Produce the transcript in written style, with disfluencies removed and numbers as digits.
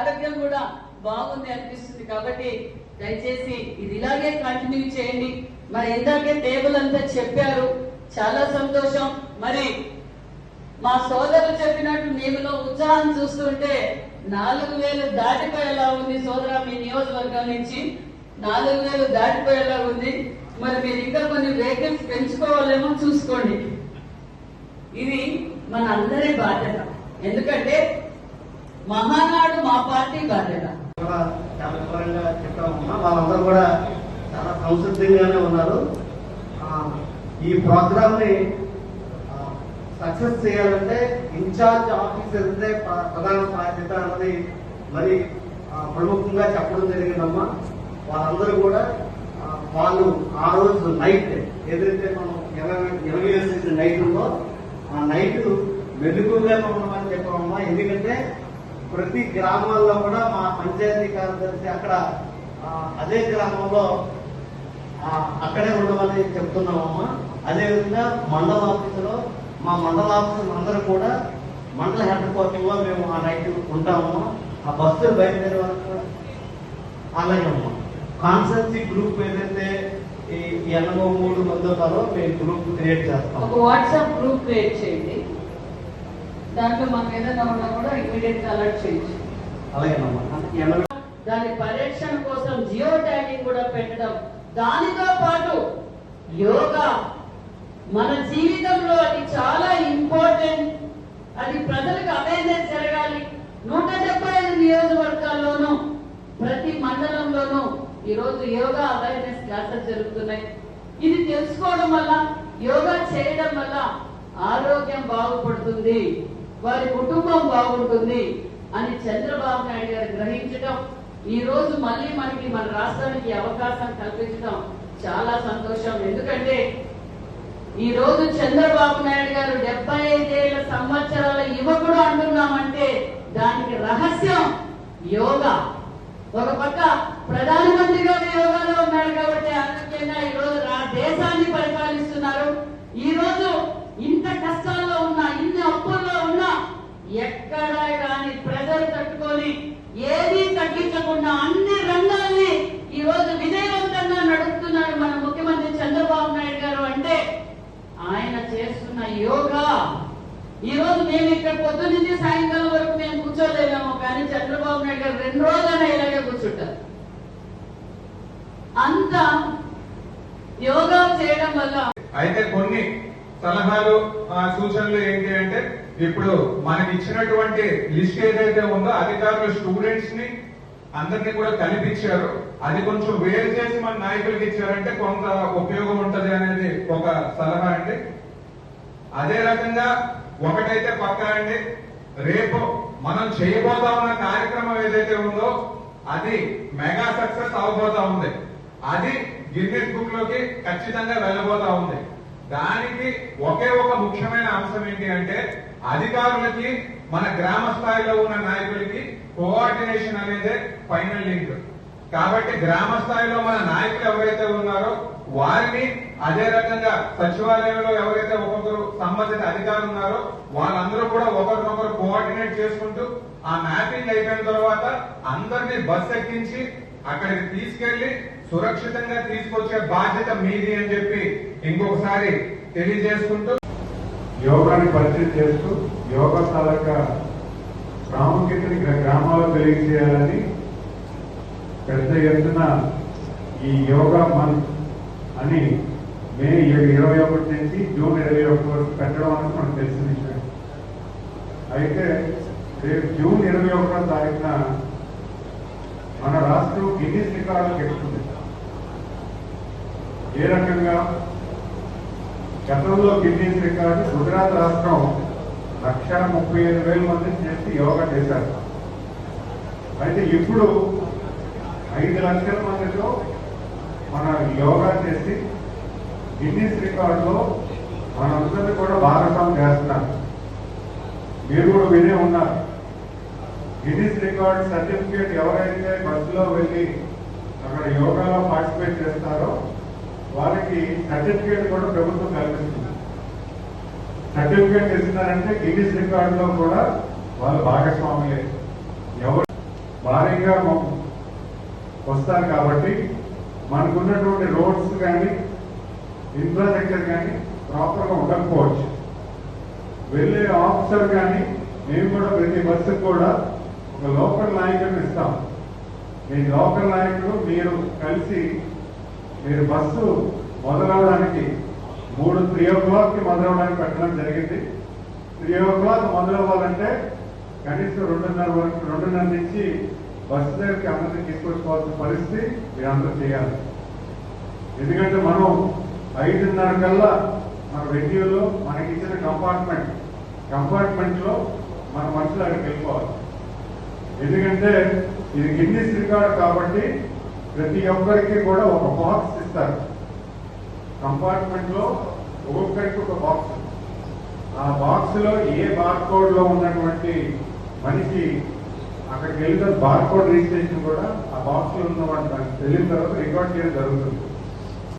ఆరోగ్యం కూడా బాగుంది అనిపిస్తుంది. కాబట్టి దయచేసి ఇది ఇలాగే కంటిన్యూ చేయండి. మరి ఇందాకే టేబుల్ అంతా చెప్పారు, చాలా సంతోషం. మరి మా సోదరులు చెప్పినట్టు మీలో ఉత్సాహం చూస్తుంటే 4000 దాటిపోయేలా ఉంది. సోదరా, మీ నియోజకవర్గం నుంచి 4000 దాటిపోయేలా ఉంది. మరి మీరు ఇంకా కొన్ని వెహికల్స్ పెంచుకోవాలేమో చూసుకోండి. ఇది మన అందరి బాధ్యత. ఎందుకంటే మహానాడు మా పార్టీ బాధ్యత. చాలా వివరంగా చెప్పామమ్మా. వాళ్ళందరూ కూడా చాలా సంసిద్ధంగానే ఉన్నారు. ఈ ప్రోగ్రామ్ ని సక్సెస్ చేయాలంటే ఇన్ఛార్జ్ ఆఫీసర్దే ప్రధాన బాధ్యత అన్నది మరి ప్రముఖంగా చెప్పడం జరిగిందమ్మా. వాళ్ళందరూ కూడా వాళ్ళు ఆ రోజు నైట్ ఏదైతే మనం 20 నైట్ ఉందో ఆ నైట్ మెలుగుగా ఉండమని చెప్పామమ్మా. ఎందుకంటే ప్రతి గ్రామాల్లో కూడా మా పంచాయతీ కార్యదర్శి అక్కడ అదే గ్రామంలో అక్కడే ఉండమని చెప్తున్నామమ్మా. అదేవిధంగా మండల ఆఫీసులో మా మండల ఆఫీసులు అందరూ కూడా మండల హెడ్ క్వార్టర్లో మేము ఆ నైట్ ఉంటామమ్మా. ఆ బస్సులు బయలుదేరే వరకు అలాగే అమ్మా. కాన్సెన్సీ గ్రూప్ ఏదైతే ఈ 83 మంది ఉన్నారో మేము గ్రూప్ క్రియేట్ చేస్తాం. ఒక వాట్సాప్ గ్రూప్ క్రియేట్ చేయండి. దాంట్లో మనం ఏదైనా ఉన్నా కూడా ఇమీడియట్ గా అలర్ట్ చేయొచ్చు. అలాగేనమ్మా. దాని పరీక్షణ కోసం జియో ట్యాగింగ్ కూడా పెట్టడం. దానితో పాటు యోగా మన జీవితంలో అది చాలా ఇంపార్టెంట్. అది ప్రజలకు అవేర్నెస్ జరగాలి. 175 నియోజకవర్గాల్లోనూ ప్రతి మండలంలోనూ ఈరోజు యోగా అవేర్నెస్ క్లాసెస్ జరుగుతున్నాయి. ఇది తెలుసుకోవడం వల్ల, యోగా చేయడం వల్ల ఆరోగ్యం బాగుపడుతుంది, వారి కుటుంబం బాగుంటుంది అని చంద్రబాబు నాయుడు గారు గ్రహించడం, ఈ రోజు మళ్ళీ మనకి మన రాష్ట్రానికి అవకాశం కల్పించడం చాలా సంతోషం. ఎందుకంటే ఈ రోజు చంద్రబాబు నాయుడు గారు 75 సంవత్సరాల యువకుడు అంటున్నామంటే దానికి రహస్యం యోగా. ఒక పక్క ప్రధానమంత్రిగా యోగాలో ఉన్నాడు కాబట్టి ఆరోగ్యంగా ఈ రోజు దేశాన్ని పరిపాలిస్తున్నారు. ఈ రోజు ఇంత కష్టాల్లో ఉన్నా, ఇన్ని అప్పుల్లో ఉన్నా ఎక్కడా కానీ ప్రజలు తట్టుకొని ఏదీ తగ్గించకుండా అన్ని రంగాల్ని ఈ రోజు విజయవంతంగా నడుపుతున్నాడు మన ముఖ్యమంత్రి చంద్రబాబు నాయుడు గారు. అంటే ఆయన చేస్తున్న యోగా. ఈ రోజు మేము ఇక్కడ పొద్దు నుంచి సాయంకాలం వరకు మేము కూర్చోలేమేమో, కానీ చంద్రబాబు నాయుడు గారు 2 రోజులైనా ఇలాగే కూర్చుంటారు. అంత యోగా చేయడం వల్ల అయితే కొన్ని సలహాలు సూచనలు ఏంటి అంటే, ఇప్పుడు మనకి ఇచ్చినటువంటి లిస్ట్ ఏదైతే ఉందో అధికారులు స్టూడెంట్స్ ని అందరినీ కూడా కల్పించారు. అది కొంచెం వేరు చేసి మన నాయకులకి ఇచ్చారంటే కొంత ఉపయోగం ఉంటది అనేది ఒక సలహా అండి. అదే రకంగా ఒకటైతే పక్కా అండి, రేపు మనం చేయబోతా ఉన్న కార్యక్రమం ఏదైతే ఉందో అది మెగా సక్సెస్ అవబోతా ఉంది. అది గిన్నెస్ బుక్ లోకి ఖచ్చితంగా వెళ్ళబోతా ఉంది. దానికి ఒకే ఒక ముఖ్యమైన అంశం ఏంటి అంటే, అధికారులకి మన గ్రామ స్థాయిలో ఉన్న నాయకులకి కోఆర్డినేషన్ అనేది ఫైనల్ లింక్. కాబట్టి గ్రామ స్థాయిలో మన నాయకులు ఎవరైతే ఉన్నారో వారిని, అదే రకంగా సచివాలయంలో ఎవరైతే ఒక్కొక్కరు సంబంధిత అధికారులు ఉన్నారో వాళ్ళందరూ కూడా ఒకరినొకరు కోఆర్డినేట్ చేసుకుంటూ ఆ మ్యాపింగ్ అయిపోయిన తర్వాత అందరినీ బస్ ఎక్కించి అక్కడికి తీసుకెళ్లి సురక్షితంగా తీసుకొచ్చే బాధ్యత మీది అని చెప్పి ఇంకొకసారి తెలియజేసుకుంటూ, యోగాని పరిచయం చేస్తూ యోగా తాలూకా ప్రాముఖ్యతని గ్రామాల్లో తెలియజేయాలని పెద్ద ఎత్తున ఈ యోగా మంత్ అని మే 21 నుంచి జూన్ 21 వరకు పెట్టడం అనేది మనకు తెలిసిన విషయం. అయితే రేపు జూన్ 21వ తారీఖున మన రాష్ట్రం గిన్నిస్ రికార్డులకు ఎక్కుతుంది. ఏ రకంగా గతంలో గిన్నిస్ రికార్డు గుజరాత్ రాష్ట్రం 1,35,000 మంది చేసి యోగా చేశారు. అయితే ఇప్పుడు 5 లక్షల మందితో మన యోగా చేసి గిన్నిస్ రికార్డులో మనందరినీ కూడా భాగస్వామ్యం చేస్తున్నారు. మీరు కూడా వినే ఉన్నారు. గిన్నిస్ రికార్డ్ సర్టిఫికేట్ ఎవరైతే బస్సులో వెళ్ళి అక్కడ యోగాలో పార్టిసిపేట్ చేస్తారో వాళ్ళకి సర్టిఫికేట్ కూడా ప్రభుత్వం కల్పిస్తుంది. సర్టిఫికేట్ ఇస్తున్నారంటే గిన్నిస్ రికార్డులో కూడా వాళ్ళు భాగస్వాములే. భారీగా వస్తారు కాబట్టి మనకున్నటువంటి రోడ్స్ కానీ ఇన్ఫ్రాస్ట్రక్చర్ కానీ ప్రాపర్గా ఉండకపోవచ్చు. వెళ్ళే ఆఫీసర్ కానీ మేము కూడా ప్రతి బస్సుకు కూడా ఒక లోకల్ నాయకుడిని ఇస్తాం. మీ లోకల్ నాయకుడు మీరు కలిసి మీరు బస్సు మొదలవడానికి 3 o'clock మొదలవడానికి పెట్టడం జరిగింది. 3 o'clock మొదలవ్వాలంటే కనీసం 2:30 నుంచి బస్సు దగ్గరికి అందరినీ తీసుకొచ్చుకోవాల్సిన పరిస్థితి మీరందరూ చేయాలి. ఎందుకంటే మనం 5:30 కల్లా మన వెన్యూలో మనకి ఇచ్చిన కంపార్ట్మెంట్ లో మన మనుషులు అక్కడికి వెళ్ళిపోవాలి. ఎందుకంటే ఇది గిన్నిస్ రికార్డ్ కాబట్టి ప్రతి ఒక్కరికి కూడా ఒక బాక్స్ ఇస్తారు. కంపార్ట్మెంట్ లో ఒక్కొక్కరికి ఒక బాక్స్. ఆ బాక్స్ లో ఏ బార్కోడ్ లో ఉన్నటువంటి మనిషి అక్కడికి వెళ్తే బార్కోడ్ రిజిస్ట్రేషన్ కూడా ఆ బాక్స్ లో ఉన్న వాటి తెలియని తర్వాత రికార్డ్ చేయడం జరుగుతుంది.